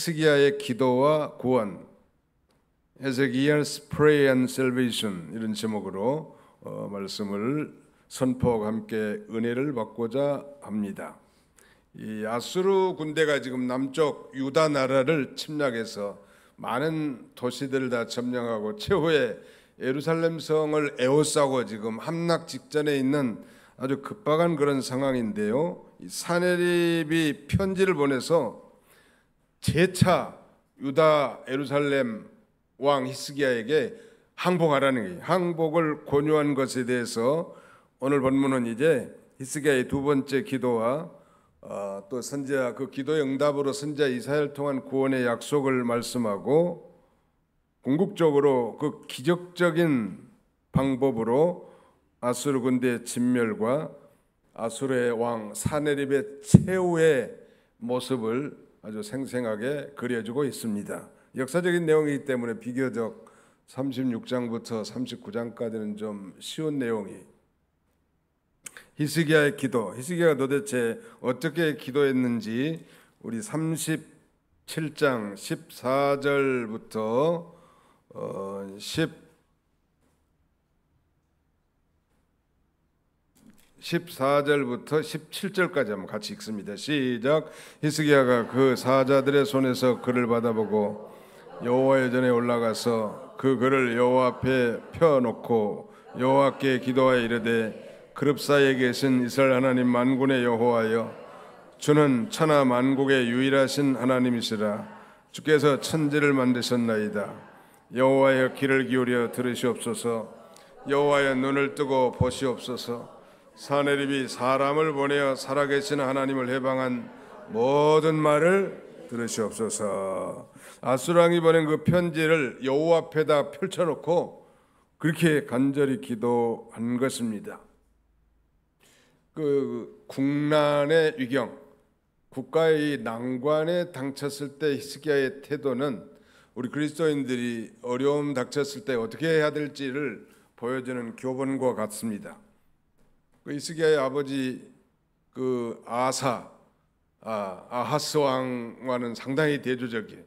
히스기야의 기도와 구원, Hezekiah's Prayer and Salvation, 이런 제목으로 말씀을 선포하고 함께 은혜를 받고자 합니다. 이 아수르 군대가 지금 남쪽 유다 나라를 침략해서 많은 도시들을 다 점령하고 최후의 예루살렘 성을 에워싸고 지금 함락 직전에 있는 아주 급박한 그런 상황인데요. 사네립이 편지를 보내서 재차 유다 예루살렘 왕 히스기야에게 항복하라는 거예요. 항복을 권유한 것에 대해서 오늘 본문은 이제 히스기야의 두 번째 기도와 또 선지자 그 기도의 응답으로 선지자 이사야를 통한 구원의 약속을 말씀하고 궁극적으로 그 기적적인 방법으로 아수르 군대의 진멸과 아수르의 왕 사네립의 최후의 모습을 아주 생생하게 그려주고 있습니다. 역사적인 내용이기 때문에 비교적 36장부터 39장까지는 좀 쉬운 내용이. 히스기야의 기도, 히스기야가 도대체 어떻게 기도했는지 우리 37장 14절부터 14절부터 17절까지 한번 같이 읽습니다. 시작. 히스기야가 그 사자들의 손에서 글을 받아보고 여호와의 전에 올라가서 그 글을 여호와 앞에 펴놓고 여호와께 기도하여 이르되 그룹 사이에 계신 이스라엘 하나님 만군의 여호와여, 주는 천하 만국의 유일하신 하나님이시라. 주께서 천지를 만드셨나이다. 여호와여, 귀를 기울여 들으시옵소서. 여호와여, 눈을 뜨고 보시옵소서. 사네립이 사람을 보내어 살아계신 하나님을 해방한 모든 말을 들으시옵소서. 아수르 왕이 보낸 그 편지를 여호와 앞에다 펼쳐놓고 그렇게 간절히 기도한 것입니다. 그 국난의 위경, 국가의 난관에 당쳤을 때 히스기야의 태도는 우리 그리스도인들이 어려움 닥쳤을 때 어떻게 해야 될지를 보여주는 교본과 같습니다. 그 히스기야의 아버지 그 아하스 왕과는 상당히 대조적이에요.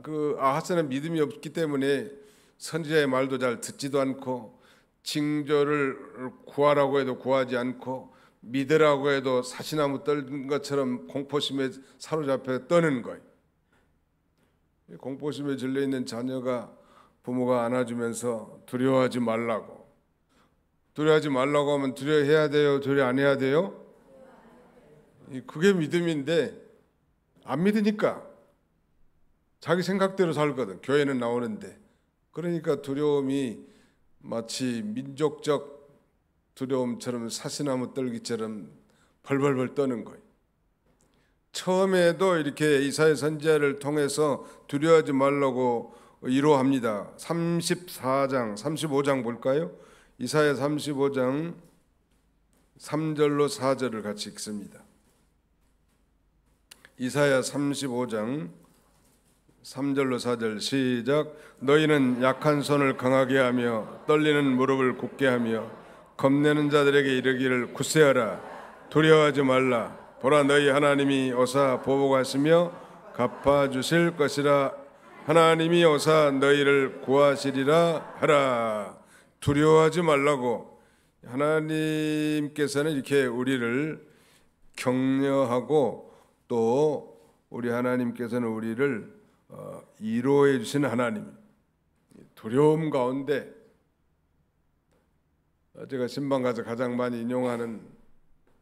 그 아하스는 믿음이 없기 때문에 선지자의 말도 잘 듣지도 않고 징조를 구하라고 해도 구하지 않고 믿으라고 해도 사시나무 떨는 것처럼 공포심에 사로잡혀 떠는 거예요. 공포심에 질려 있는 자녀가 부모가 안아주면서 두려워하지 말라고 하면 두려워해야 돼요? 두려워 안 해야 돼요? 그게 믿음인데 안 믿으니까 자기 생각대로 살거든. 교회는 나오는데. 그러니까 두려움이 마치 민족적 두려움처럼 사시나무 떨기처럼 벌벌벌 떠는 거예요. 처음에도 이렇게 이사야 선지자를 통해서 두려워하지 말라고 위로합니다. 34장, 35장 볼까요? 이사야 35장 3절로 4절을 같이 읽습니다. 이사야 35장 3절로 4절 시작. 너희는 약한 손을 강하게 하며 떨리는 무릎을 굳게 하며 겁내는 자들에게 이르기를 굳세하라. 두려워하지 말라. 보라, 너희 하나님이 오사 보복하시며 갚아주실 것이라. 하나님이 오사 너희를 구하시리라 하라. 두려워하지 말라고. 하나님께서는 이렇게 우리를 격려하고 또 우리 하나님께서는 우리를 위로해 주신 하나님. 두려움 가운데 제가 신방 가서 가장 많이 인용하는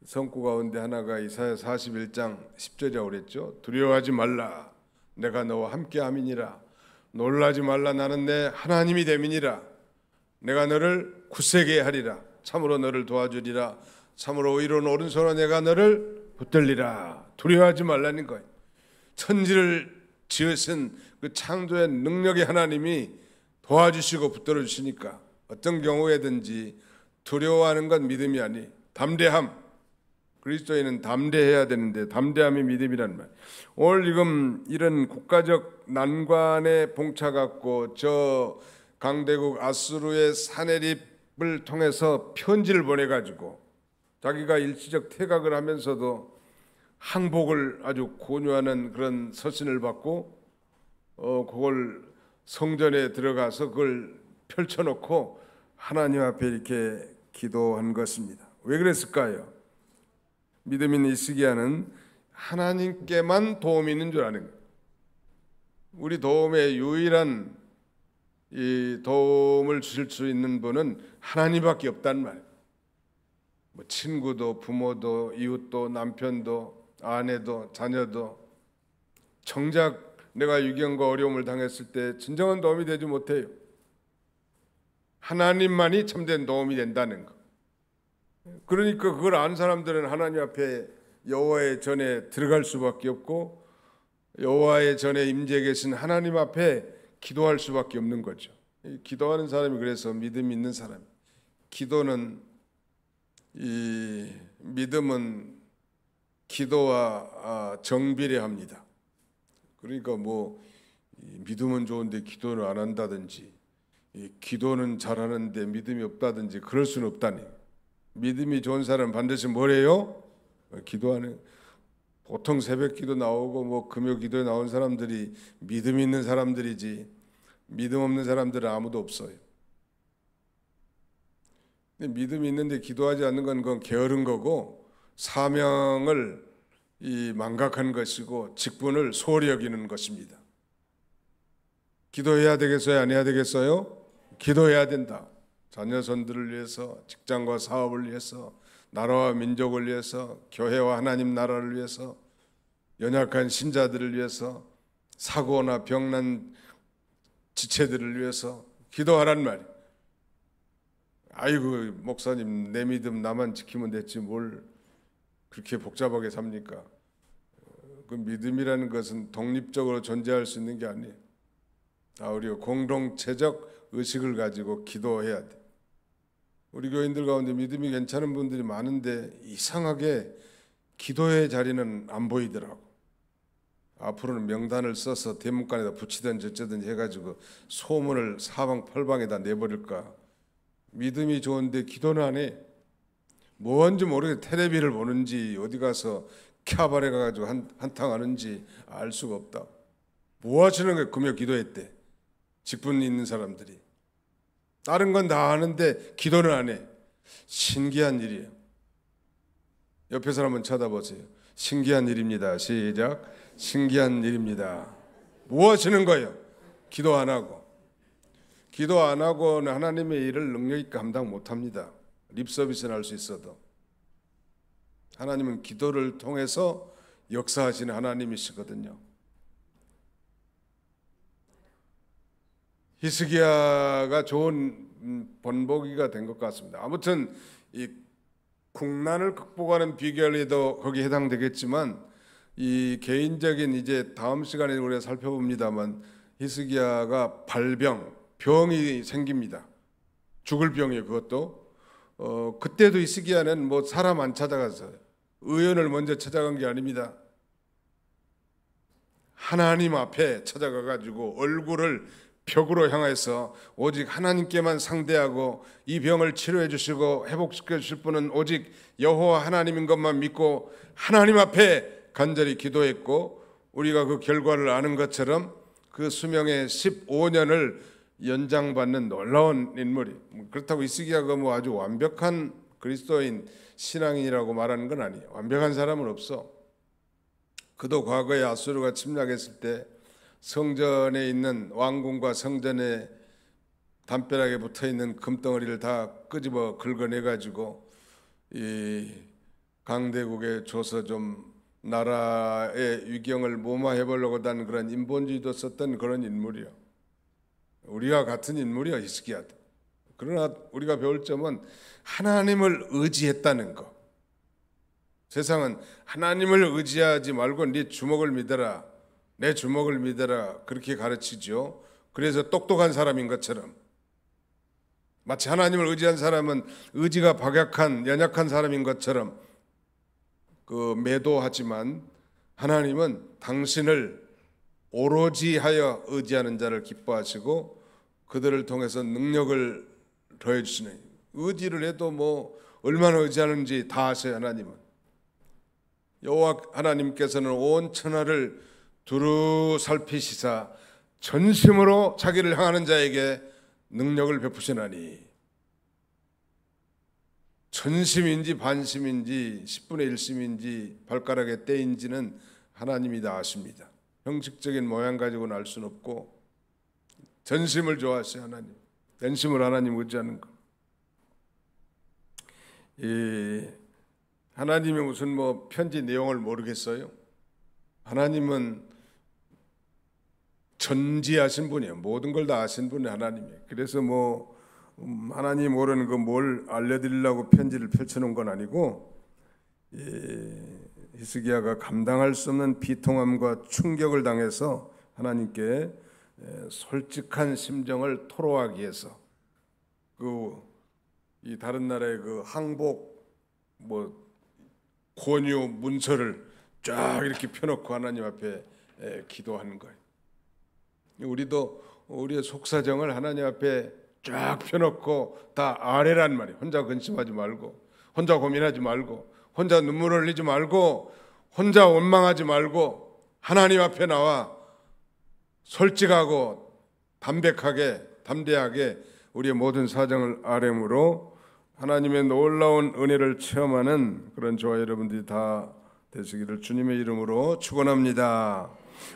성구 가운데 하나가 이사야 41장 10절이라고 그랬죠. 두려워하지 말라. 내가 너와 함께함이니라. 놀라지 말라. 나는 내 하나님이 됨이니라. 내가 너를 굳세게 하리라. 참으로 너를 도와주리라. 참으로 의로운 오른손으로 내가 너를 붙들리라. 두려워하지 말라는 거예요. 천지를 지으신 그 창조의 능력의 하나님이 도와주시고 붙들어 주시니까 어떤 경우에든지 두려워하는 건 믿음이 아니, 담대함. 그리스도인은 담대해야 되는데 담대함이 믿음이란 말. 오늘 지금 이런 국가적 난관에 봉착했고 저 강대국 아수르의 사네립을 통해서 편지를 보내가지고 자기가 일시적 퇴각을 하면서도 항복을 아주 권유하는 그런 서신을 받고 그걸 성전에 들어가서 그걸 펼쳐놓고 하나님 앞에 이렇게 기도한 것입니다. 왜 그랬을까요? 믿음 있는 히스기야는 하나님께만 도움이 있는 줄 아는 거예요. 우리 도움의 유일한 이 도움을 주실 수 있는 분은 하나님밖에 없단 말이에요. 뭐 친구도 부모도 이웃도 남편도 아내도 자녀도 정작 내가 유경과 어려움을 당했을 때 진정한 도움이 되지 못해요. 하나님만이 참된 도움이 된다는 거. 그러니까 그걸 아는 사람들은 하나님 앞에 여호와의 전에 들어갈 수밖에 없고 여호와의 전에 임재 계신 하나님 앞에 기도할 수밖에 없는 거죠. 기도하는 사람이 그래서 믿음이 있는 사람. 기도는 이 믿음은 기도와 정비례합니다. 그러니까 뭐 믿음은 좋은데 기도를 안 한다든지 기도는 잘하는데 믿음이 없다든지 그럴 수는 없다니. 믿음이 좋은 사람은 반드시 뭐래요? 기도하는. 보통 새벽 기도 나오고 뭐 금요 기도에 나온 사람들이 믿음 있는 사람들이지 믿음 없는 사람들은 아무도 없어요. 근데 믿음이 있는데 기도하지 않는 건 그건 게으른 거고 사명을 망각한 것이고 직분을 소홀히 여기는 것입니다. 기도해야 되겠어요? 안 해야 되겠어요? 기도해야 된다. 자녀 손들을 위해서, 직장과 사업을 위해서, 나라와 민족을 위해서, 교회와 하나님 나라를 위해서, 연약한 신자들을 위해서, 사고나 병난 지체들을 위해서 기도하란 말이에요. 아이고 목사님 내 믿음 나만 지키면 됐지 뭘 그렇게 복잡하게 삽니까? 그 믿음이라는 것은 독립적으로 존재할 수 있는 게 아니에요. 우리가 공동체적 의식을 가지고 기도해야 돼. 우리 교인들 가운데 믿음이 괜찮은 분들이 많은데 이상하게 기도의 자리는 안 보이더라고. 앞으로는 명단을 써서 대문간에다 붙이든 저쩌든 해가지고 소문을 사방팔방에다 내버릴까. 믿음이 좋은데 기도는 안 해. 뭔지 모르게 텔레비를 보는지 어디 가서 캬바레 가가지고 한탕 하는지 알 수가 없다. 뭐 하시는 거예요? 금요 기도했대. 직분 있는 사람들이. 다른 건 다 하는데 기도는 안 해. 신기한 일이에요. 옆에 사람 한번 쳐다보세요. 신기한 일입니다. 시작. 신기한 일입니다. 뭐 하시는 거예요? 기도 안 하고. 기도 안 하고는 하나님의 일을 능력 있게 감당 못합니다. 립서비스는 할 수 있어도. 하나님은 기도를 통해서 역사하시는 하나님이시거든요. 히스기야가 좋은 본보기가 된 것 같습니다. 아무튼 이 국난을 극복하는 비결에도 거기 해당되겠지만 이 개인적인 이제 다음 시간에 우리가 살펴봅니다만 히스기야가 병이 생깁니다. 죽을 병이에요. 그것도 그때도 히스기야는 뭐 사람 안 찾아가서 의원을 먼저 찾아간 게 아닙니다. 하나님 앞에 찾아가 가지고 얼굴을 벽으로 향해서 오직 하나님께만 상대하고 이 병을 치료해 주시고 회복시켜 주실 분은 오직 여호와 하나님인 것만 믿고 하나님 앞에 간절히 기도했고 우리가 그 결과를 아는 것처럼 그 수명의 15년을 연장받는 놀라운 인물이. 그렇다고 히스기야가 뭐 아주 완벽한 그리스도인 신앙인이라고 말하는 건 아니에요. 완벽한 사람은 없어. 그도 과거에 아수르가 침략했을 때 성전에 있는 왕궁과 성전에 담벼락에 붙어있는 금덩어리를 다 끄집어 긁어내가지고 이 강대국에 줘서 좀 나라의 위경을 무마해보려고 하는 그런 인본주의도 썼던 그런 인물이요. 우리가 같은 인물이야 히스기야도. 그러나 우리가 배울 점은 하나님을 의지했다는 거. 세상은 하나님을 의지하지 말고 네 주먹을 믿어라. 내 주먹을 믿어라. 그렇게 가르치죠. 그래서 똑똑한 사람인 것처럼. 마치 하나님을 의지한 사람은 의지가 박약한 연약한 사람인 것처럼 매도하지만 하나님은 당신을 오로지 하여 의지하는 자를 기뻐하시고 그들을 통해서 능력을 더해 주시는. 의지를 해도 뭐 얼마나 의지하는지 다 아세요. 하나님은. 여호와 하나님께서는 온 천하를 두루 살피시사 전심으로 자기를 향하는 자에게 능력을 베푸시나니, 전심인지 반심인지 10분의 1심인지 발가락의 때인지는 하나님이 다 아십니다. 형식적인 모양 가지고는 알 수는 없고, 전심을 좋아하시는 하나님, 전심을 하나님 의지하는 것. 하나님이 무슨 편지 내용을 모르겠어요. 하나님은 전지하신 분이에요. 모든 걸 다 아신 분이 하나님이에요. 그래서 하나님 모르는 거 뭘 알려드리려고 편지를 펼쳐놓은 건 아니고, 히스기야가 감당할 수 없는 비통함과 충격을 당해서 하나님께 솔직한 심정을 토로하기 위해서 이 다른 나라의 항복 권유 문서를 쫙 이렇게 펴놓고 하나님 앞에 기도하는 거예요. 우리도 우리의 속사정을 하나님 앞에 쫙 펴놓고 다 아뢰란 말이에요. 혼자 근심하지 말고, 혼자 고민하지 말고, 혼자 눈물 흘리지 말고, 혼자 원망하지 말고 하나님 앞에 나와 솔직하고 담백하게 담대하게 우리의 모든 사정을 아뢰므로 하나님의 놀라운 은혜를 체험하는 그런 저와 여러분들이 다 되시기를 주님의 이름으로 축원합니다.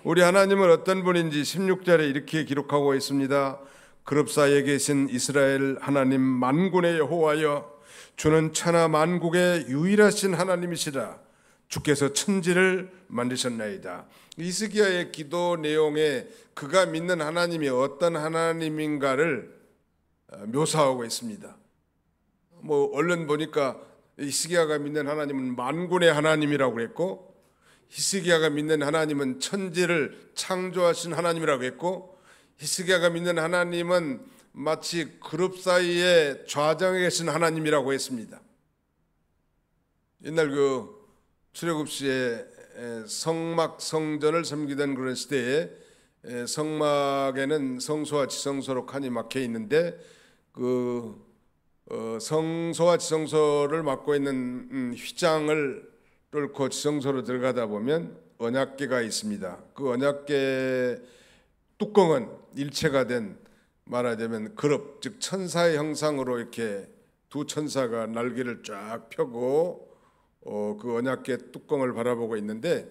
우리 하나님은 어떤 분인지 16절에 이렇게 기록하고 있습니다. 그룹 사이에 계신 이스라엘 하나님 만군의 여호와여, 주는 천하 만국의 유일하신 하나님이시라. 주께서 천지를 만드셨나이다. 히스기야의 기도 내용에 그가 믿는 하나님이 어떤 하나님인가를 묘사하고 있습니다. 얼른 보니까 히스기야가 믿는 하나님은 만군의 하나님이라고 했고, 히스기야가 믿는 하나님은 천지를 창조하신 하나님이라고 했고, 히스기야가 믿는 하나님은 마치 그룹 사이에 좌정에 계신 하나님이라고 했습니다. 옛날 출애굽시에 성막 성전을 섬기던 그런 시대에 성막에는 성소와 지성소로 칸이 막혀 있는데 성소와 지성소를 맡고 있는 휘장을 뚫고 지성소로 들어가다 보면 언약궤가 있습니다. 그 언약궤 뚜껑은 일체가 된, 말하자면 그룹, 즉 천사의 형상으로 이렇게 두 천사가 날개를 쫙 펴고 그 언약궤 뚜껑을 바라보고 있는데,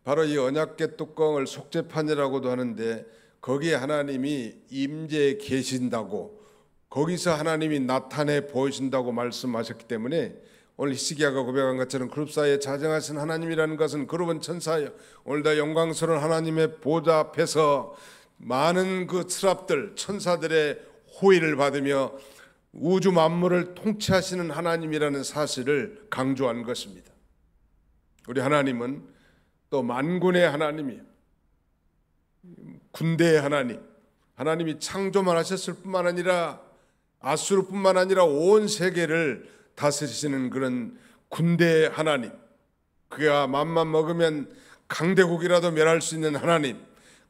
바로 이 언약궤 뚜껑을 속죄판이라고도 하는데, 거기에 하나님이 임재해 계신다고, 거기서 하나님이 나타내 보이신다고 말씀하셨기 때문에 오늘 히스기야가 고백한 것처럼 그룹 사이에 자정하신 하나님이라는 것은 그룹은 천사예요. 오늘도 영광스러운 하나님의 보좌 앞에서 많은 그 스랍들, 천사들의 호의를 받으며 우주 만물을 통치하시는 하나님이라는 사실을 강조한 것입니다. 우리 하나님은 또 만군의 하나님이에요. 군대의 하나님, 하나님이 창조만 하셨을 뿐만 아니라 아수르뿐만 아니라 온 세계를 다스리시는 그런 군대의 하나님, 그가 맘만 먹으면 강대국이라도 멸할 수 있는 하나님,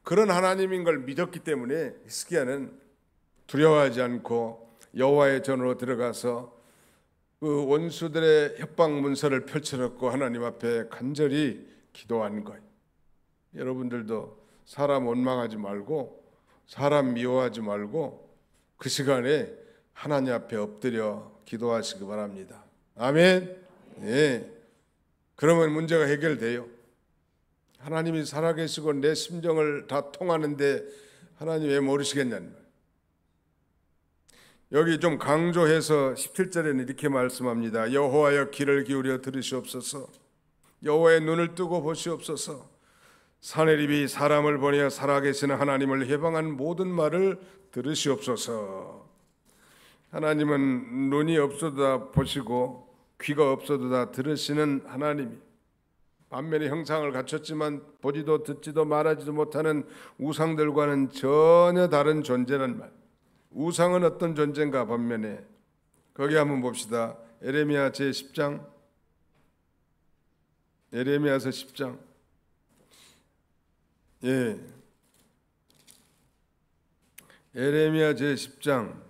그런 하나님인 걸 믿었기 때문에 히스기야는 두려워하지 않고 여호와의 전으로 들어가서 그 원수들의 협박 문서를 펼쳐놓고 하나님 앞에 간절히 기도한 거예요. 여러분들도 사람 원망하지 말고 사람 미워하지 말고 그 시간에 하나님 앞에 엎드려 기도하시기 바랍니다. 아멘. 네. 그러면 문제가 해결돼요. 하나님이 살아계시고 내 심정을 다 통하는데 하나님 왜 모르시겠냐는 거예요. 여기 좀 강조해서 17절에는 이렇게 말씀합니다. 여호와여 귀를 기울여 들으시옵소서. 여호와의 눈을 뜨고 보시옵소서. 사내립이 사람을 보내어 살아계시는 하나님을 해방한 모든 말을 들으시옵소서. 하나님은 눈이 없어도 다 보시고 귀가 없어도 다 들으시는 하나님이, 반면에 형상을 갖췄지만 보지도 듣지도 말하지도 못하는 우상들과는 전혀 다른 존재란 말. 우상은 어떤 존재인가 반면에 거기 한번 봅시다. 에레미야 제10장, 에레미야서 10장. 에레미야 제10장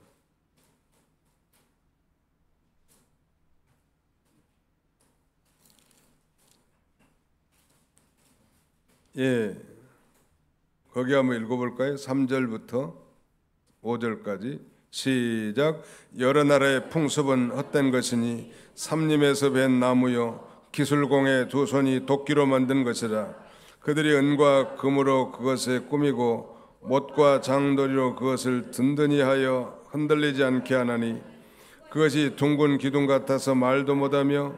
예, 거기 한번 읽어볼까요? 3절부터 5절까지 시작. 여러 나라의 풍습은 헛된 것이니 삼림에서 벤 나무요 기술공의 두 손이 도끼로 만든 것이라. 그들이 은과 금으로 그것에 꾸미고 못과 장도리로 그것을 든든히 하여 흔들리지 않게 하나니 그것이 둥근 기둥 같아서 말도 못하며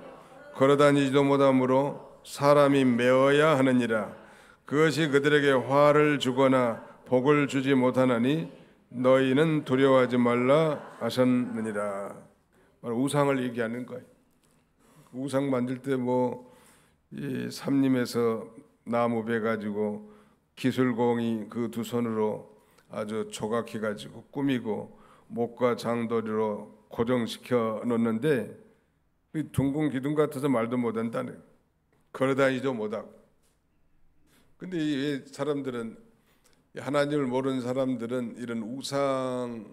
걸어다니지도 못하므로 사람이 메어야 하느니라. 그것이 그들에게 화를 주거나 복을 주지 못하나니 너희는 두려워하지 말라 하셨느니라. 우상을 얘기하는 거예요. 우상 만들 때 이 삼림에서 나무 배 가지고 기술공이 그 두 손으로 아주 조각해 가지고 꾸미고 목과 장도리로 고정시켜 놓는데 둥근 기둥 같아서 말도 못한다네. 걸어다니지도 못하고. 근데 이 사람들은, 하나님을 모르는 사람들은 이런 우상을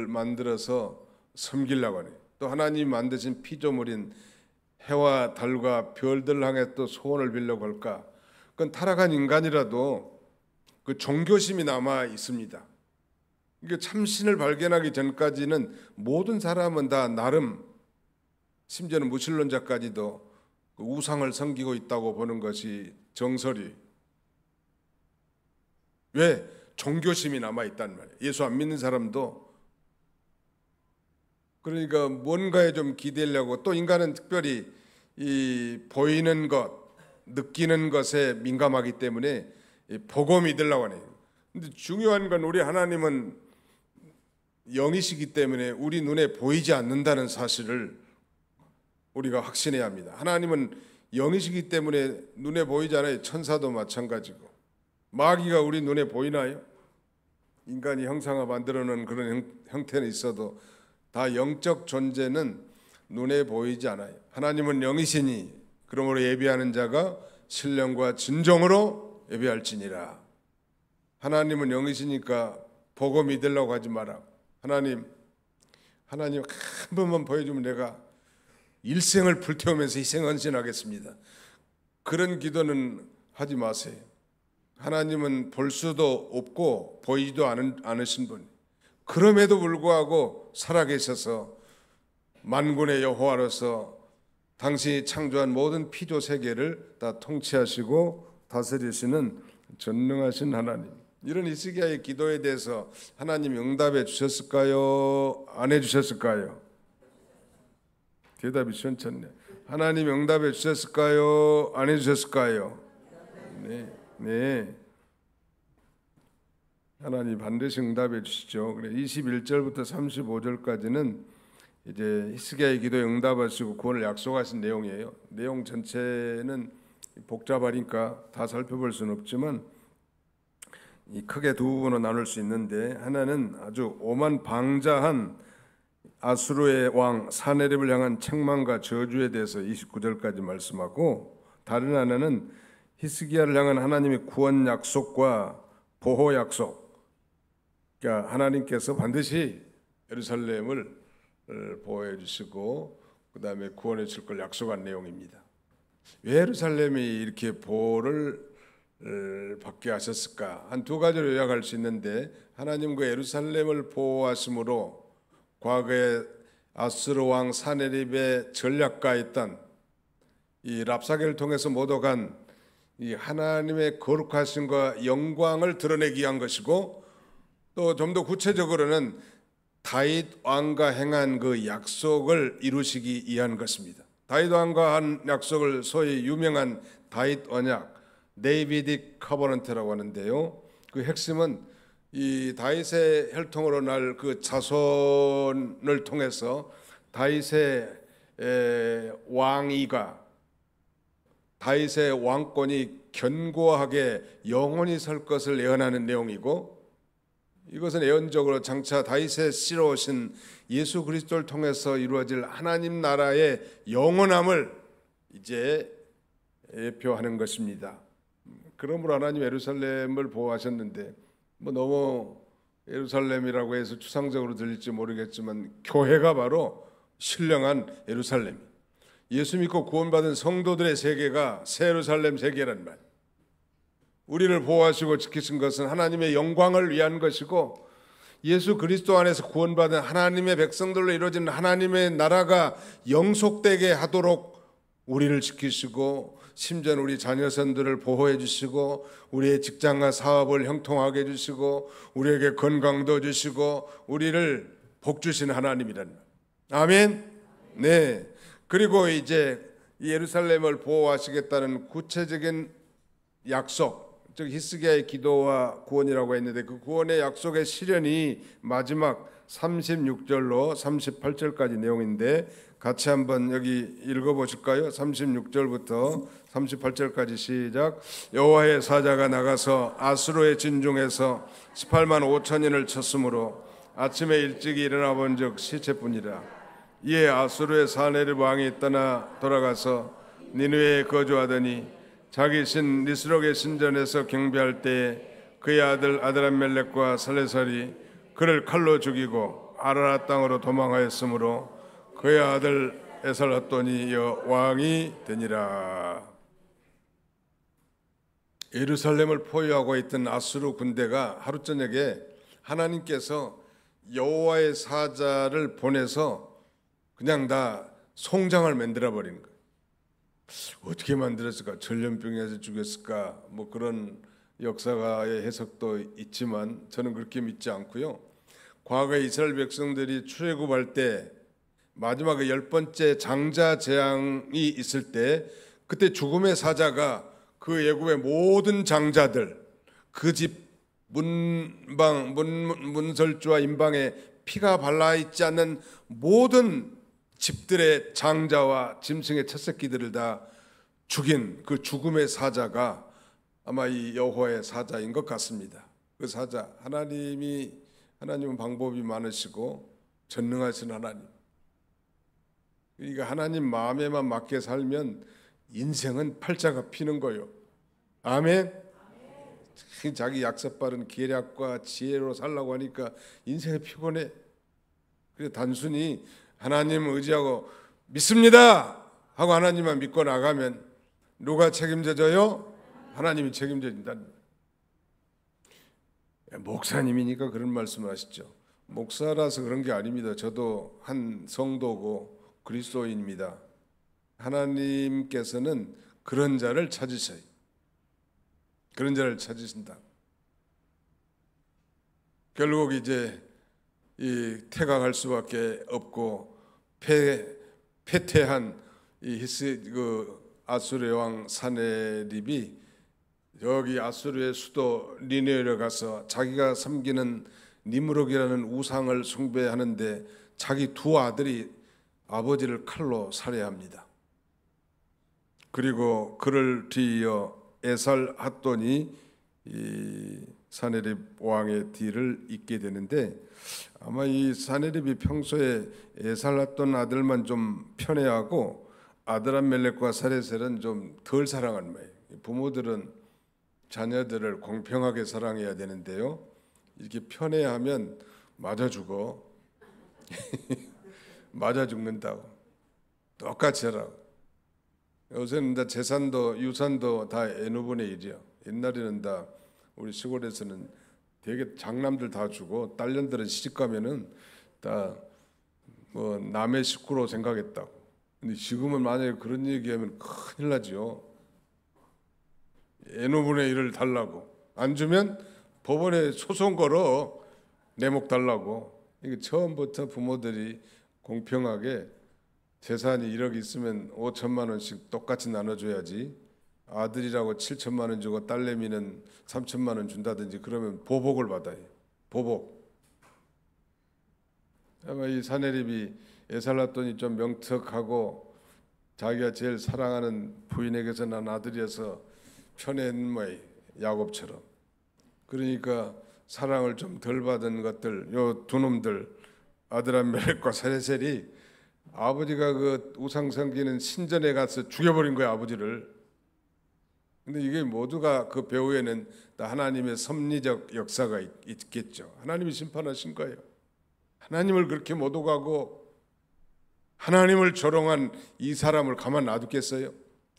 만들어서 섬기려고 하네. 또 하나님이 만드신 피조물인 해와 달과 별들 향해 또 소원을 빌려고 할까? 그건 타락한 인간이라도 그 종교심이 남아 있습니다. 이게 참신을 발견하기 전까지는 모든 사람은 다 나름, 심지어는 무신론자까지도 그 우상을 섬기고 있다고 보는 것이 정설이. 왜? 종교심이 남아 있단 말이에요. 예수 안 믿는 사람도. 그러니까 뭔가에 좀 기대려고, 또 인간은 특별히 이 보이는 것, 느끼는 것에 민감하기 때문에 보고 믿으려고 하네요. 근데 중요한 건 우리 하나님은 영이시기 때문에 우리 눈에 보이지 않는다는 사실을 우리가 확신해야 합니다. 하나님은 영이시기 때문에 눈에 보이지 않아요. 천사도 마찬가지고. 마귀가 우리 눈에 보이나요? 인간이 형상화 만들어 놓은 그런 형태는 있어도 다 영적 존재는 눈에 보이지 않아요. 하나님은 영이시니 그러므로 예배하는 자가 신령과 진정으로 예배할지니라. 하나님은 영이시니까 보고 믿으려고 하지 마라. 하나님 한 번만 보여주면 내가 일생을 불태우면서 희생헌신하겠습니다. 그런 기도는 하지 마세요. 하나님은 볼 수도 없고 보이지도 않으신 분. 그럼에도 불구하고 살아계셔서 만군의 여호와로서 당신이 창조한 모든 피조 세계를 다 통치하시고 다스리시는 전능하신 하나님. 이런 히스기야의 기도에 대해서 하나님이 응답해 주셨을까요? 안 해주셨을까요? 대답이 시원찮네. 하나님이 응답해 주셨을까요? 안 해주셨을까요? 네. 하나님 반드시 응답해 주시죠. 그래 21절부터 35절까지는 이제 히스기야의 기도에 응답하시고 구원을 약속하신 내용이에요. 내용 전체는 복잡하니까 다 살펴볼 수는 없지만 크게 두 부분으로 나눌 수 있는데, 하나는 아주 오만방자한 아수르의 왕 사네립을 향한 책망과 저주에 대해서 29절까지 말씀하고, 다른 하나는 히스기야를 향한 하나님의 구원 약속과 보호 약속. 그러니까 하나님께서 반드시 예루살렘을 보호해 주시고 그 다음에 구원해 줄 걸 약속한 내용입니다. 왜 예루살렘이 이렇게 보호를 받게 하셨을까? 한 두 가지로 요약할 수 있는데, 하나님 그 예루살렘을 보호하심으로 과거에 아수르 왕 사네립의 전략가였던 이 랍사게를 통해서 못 오간 이 하나님의 거룩하심과 영광을 드러내기 위한 것이고, 또 좀 더 구체적으로는 다윗 왕과 행한 그 약속을 이루시기 위한 것입니다. 다윗 왕과 한 약속을 소위 유명한 다윗 언약, 데이비딕 커버넌트라고 하는데요. 그 핵심은 이 다윗의 혈통으로 날 그 자손을 통해서 다윗의 왕위가, 다윗의 왕권이 견고하게 영원히 설 것을 예언하는 내용이고, 이것은 예언적으로 장차 다윗의 씨로 오신 예수 그리스도를 통해서 이루어질 하나님 나라의 영원함을 이제 예표하는 것입니다. 그러므로 하나님 예루살렘을 보호하셨는데, 너무 예루살렘이라고 해서 추상적으로 들릴지 모르겠지만 교회가 바로 신령한 예루살렘, 예수 믿고 구원받은 성도들의 세계가 새 예루살렘 세계란 말. 우리를 보호하시고 지키신 것은 하나님의 영광을 위한 것이고 예수 그리스도 안에서 구원받은 하나님의 백성들로 이루어진 하나님의 나라가 영속되게 하도록 우리를 지키시고 심지어는 우리 자녀선들을 보호해 주시고 우리의 직장과 사업을 형통하게 해주시고 우리에게 건강도 주시고 우리를 복주신 하나님이란 아멘. 네. 그리고 이제 예루살렘을 보호하시겠다는 구체적인 약속, 즉 히스기야의 기도와 구원이라고 했는데 그 구원의 약속의 실현이 마지막 36절로 38절까지 내용인데 같이 한번 여기 읽어보실까요? 36절부터 38절까지 시작. 여호와의 사자가 나가서 아수르의 진중에서 18만 5천인을 쳤으므로 아침에 일찍 일어나 본즉 시체뿐이라. 이에 아수르의 사네립 왕이 떠나 돌아가서 니느웨에 거주하더니 자기 신 니스록의 신전에서 경배할 때에 그의 아들 아드람멜렉과 살레살이 그를 칼로 죽이고 아라라 땅으로 도망하였으므로 그의 아들 에살핫돈이 왕이 되니라. 예루살렘을 포위하고 있던 아수르 군대가 하루 저녁에 하나님께서 여호와의 사자를 보내서 그냥 다 송장을 만들어 버린 거예요. 어떻게 만들었을까? 전염병에서 죽였을까? 뭐 그런 역사가의 해석도 있지만 저는 그렇게 믿지 않고요. 과거에 이스라엘 백성들이 출애굽할 때 마지막 10번째 장자 재앙이 있을 때 그때 죽음의 사자가 그 애굽의 모든 장자들 그 집 문설주와 임방에 피가 발라 있지 않는 모든 집들의 장자와 짐승의 첫 새끼들을 다 죽인 그 죽음의 사자가 아마 이 여호와의 사자인 것 같습니다. 그 사자 하나님은 방법이 많으시고 전능하신 하나님. 그러니까 하나님 마음에만 맞게 살면 인생은 팔자가 피는 거요. 아멘. 자기 약속 바른 계략과 지혜로 살라고 하니까 인생이 피곤해. 그래서 단순히 하나님 의지하고 믿습니다 하고 하나님만 믿고 나가면 누가 책임져줘요? 하나님이 책임져준다. 목사님이니까 그런 말씀을 하시죠. 목사라서 그런 게 아닙니다. 저도 한 성도고 그리스도인입니다. 하나님께서는 그런 자를 찾으셔요. 그런 자를 찾으신다. 결국 이제 이 퇴각할 수밖에 없고 패퇴한 이 아수르 왕 사네립이 여기 아수르의 수도 니느웨로 가서 자기가 섬기는 니므록이라는 우상을 숭배하는데 자기 두 아들이 아버지를 칼로 살해합니다. 그리고 그를 뒤이어 에살핫돈이 이 사네립 왕의 뒤를 잇게 되는데 아마 이 사네립이 평소에 에살핫돈 아들만 좀 편애하고 아드람멜렉과 살레셀은 좀 덜 사랑하는 모양이에요. 부모들은 자녀들을 공평하게 사랑해야 되는데요. 이렇게 편애하면 맞아 죽어. 맞아 죽는다고. 똑같이 하라고. 요새는 다 재산도 유산도 다 N분의 1이요. 옛날에는 다 우리 시골에서는 되게 장남들 다 주고 딸년들은 시집 가면은 다 뭐 남의 식구로 생각했다고. 근데 지금은 만약에 그런 얘기하면 큰일 나죠. N분의 1을 달라고. 안 주면 법원에 소송 걸어. 내 목 달라고. 이게 처음부터 부모들이 공평하게 재산이 1억 있으면 5천만 원씩 똑같이 나눠줘야지. 아들이라고 7천만 원 주고 딸내미는 3천만 원 준다든지 그러면 보복을 받아요. 보복. 아마 이 사네립이 에살핫돈이 좀 명특하고 자기가 제일 사랑하는 부인에게서 난 아들이어서 편애한 모양, 야곱처럼. 그러니까 사랑을 좀 덜 받은 것들, 요 두 놈들 아드람멜렉과 살레셀이 아버지가 그 우상 섬기는 신전에 가서 죽여버린 거야, 아버지를. 근데 이게 모두가 그 배후에는 하나님의 섭리적 역사가 있겠죠. 하나님이 심판하신 거예요. 하나님을 그렇게 못 오가고 하나님을 조롱한 이 사람을 가만 놔두겠어요?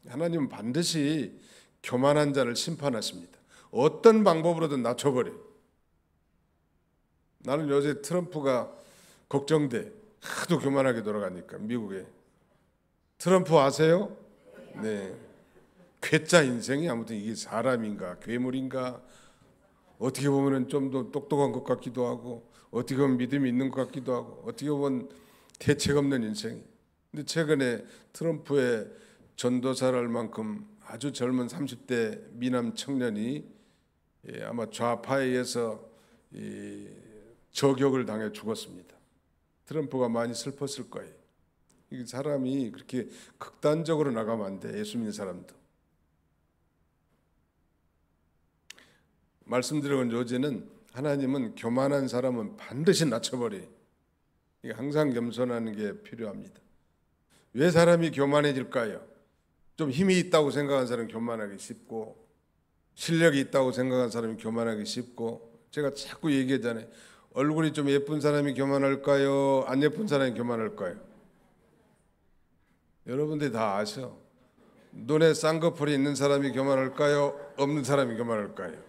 하나님은 반드시 교만한 자를 심판하십니다. 어떤 방법으로든 낮춰버려. 나는 요새 트럼프가 걱정돼. 하도 교만하게 돌아가니까 미국에. 트럼프 아세요? 네. 괴짜 인생이 아무튼 이게 사람인가 괴물인가 어떻게 보면 좀 더 똑똑한 것 같기도 하고 어떻게 보면 믿음이 있는 것 같기도 하고 어떻게 보면 대책 없는 인생이. 근데 최근에 트럼프의 전도사랄 만큼 아주 젊은 30대 미남 청년이 아마 좌파에 의해서 저격을 당해 죽었습니다. 트럼프가 많이 슬펐을 거예요. 이 사람이 그렇게 극단적으로 나가면 안 돼. 예수 믿는 사람도. 말씀드린 요지는 하나님은 교만한 사람은 반드시 낮춰버려. 항상 겸손하는 게 필요합니다. 왜 사람이 교만해질까요? 좀 힘이 있다고 생각하는 사람은 교만하기 쉽고 실력이 있다고 생각하는 사람이 교만하기 쉽고 제가 자꾸 얘기하잖아요. 얼굴이 좀 예쁜 사람이 교만할까요? 안 예쁜 사람이 교만할까요? 여러분들이 다 아셔. 눈에 쌍꺼풀이 있는 사람이 교만할까요? 없는 사람이 교만할까요?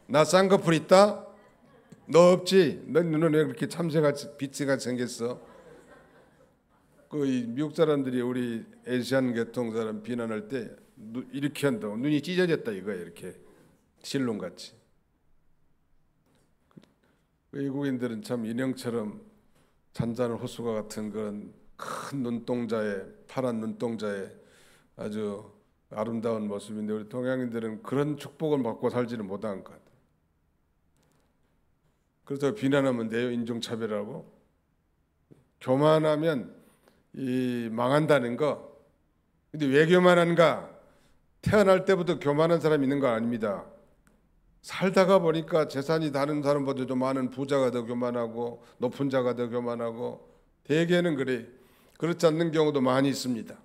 나 쌍꺼풀 있다? 너 없지? 너 눈은 왜 그렇게 참새같이 빛이같이 생겼어? 그 미국 사람들이 우리 아시안 계통 사람 비난할 때 이렇게 한다고 눈이 찢어졌다 이거야. 이렇게 실눈같이. 외국인들은 참 인형처럼 잔잔한 호수가 같은 그런 큰 눈동자에 파란 눈동자에 아주 아름다운 모습인데 우리 동양인들은 그런 축복을 받고 살지는 못한 것 같아요. 그래서 비난하면 돼요. 인종차별하고. 교만하면 망한다는 거. 근데 왜 교만한가? 태어날 때부터 교만한 사람이 있는 거 아닙니다. 살다가 보니까 재산이 다른 사람보다 좀 많은 부자가 더 교만하고 높은 자가 더 교만하고 대개는 그래. 그렇지 않는 경우도 많이 있습니다.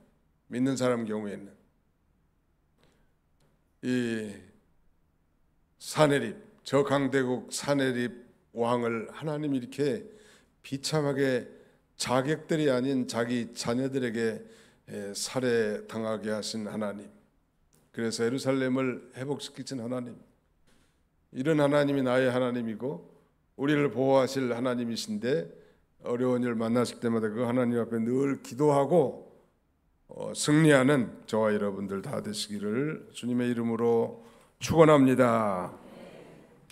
믿는 사람 경우에는. 이 사내립, 저강대국 사내립 왕을 하나님이 이렇게 비참하게 자객들이 아닌 자기 자녀들에게 살해당하게 하신 하나님. 그래서 예루살렘을 회복시키신 하나님. 이런 하나님이 나의 하나님이고 우리를 보호하실 하나님이신데 어려운 일 만났을 때마다 그 하나님 앞에 늘 기도하고 승리하는 저와 여러분들 다 되시기를 주님의 이름으로 축원합니다.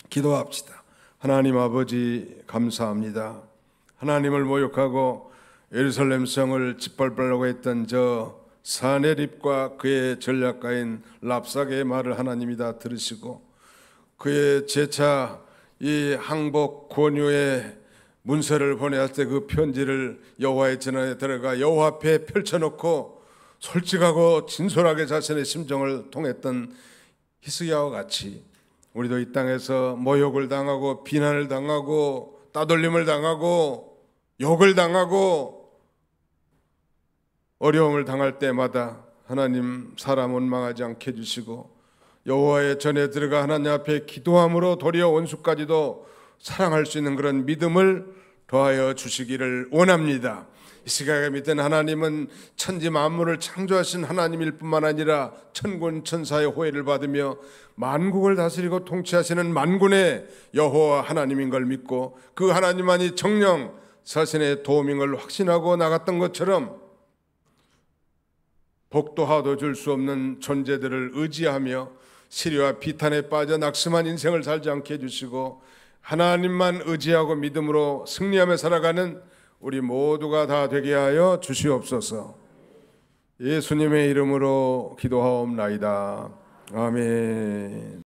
기도합시다. 하나님 아버지 감사합니다. 하나님을 모욕하고 예루살렘 성을 짓밟으려고 했던 저 사내립과 그의 전략가인 랍사게의 말을 하나님이 다 들으시고 그의 제차 이 항복 권유의 문서를 보내할 때 그 편지를 여호와의 전원에 들어가 여호와 앞에 펼쳐놓고 솔직하고 진솔하게 자신의 심정을 통했던 히스기야와 같이 우리도 이 땅에서 모욕을 당하고 비난을 당하고 따돌림을 당하고 욕을 당하고 어려움을 당할 때마다 하나님 사람 원망하지 않게 해주시고 여호와의 전에 들어가 하나님 앞에 기도함으로 도리어 원수까지도 사랑할 수 있는 그런 믿음을 더하여 주시기를 원합니다. 이 시각에 믿는 하나님은 천지 만물을 창조하신 하나님일 뿐만 아니라 천군 천사의 호혜를 받으며 만국을 다스리고 통치하시는 만군의 여호와 하나님인 걸 믿고 그 하나님만이 정령 자신의 도움인 걸 확신하고 나갔던 것처럼 복도 하도 줄 수 없는 존재들을 의지하며 시리와 비탄에 빠져 낙심한 인생을 살지 않게 해주시고 하나님만 의지하고 믿음으로 승리하며 살아가는 우리 모두가 다 되게 하여 주시옵소서. 예수님의 이름으로 기도하옵나이다. 아멘.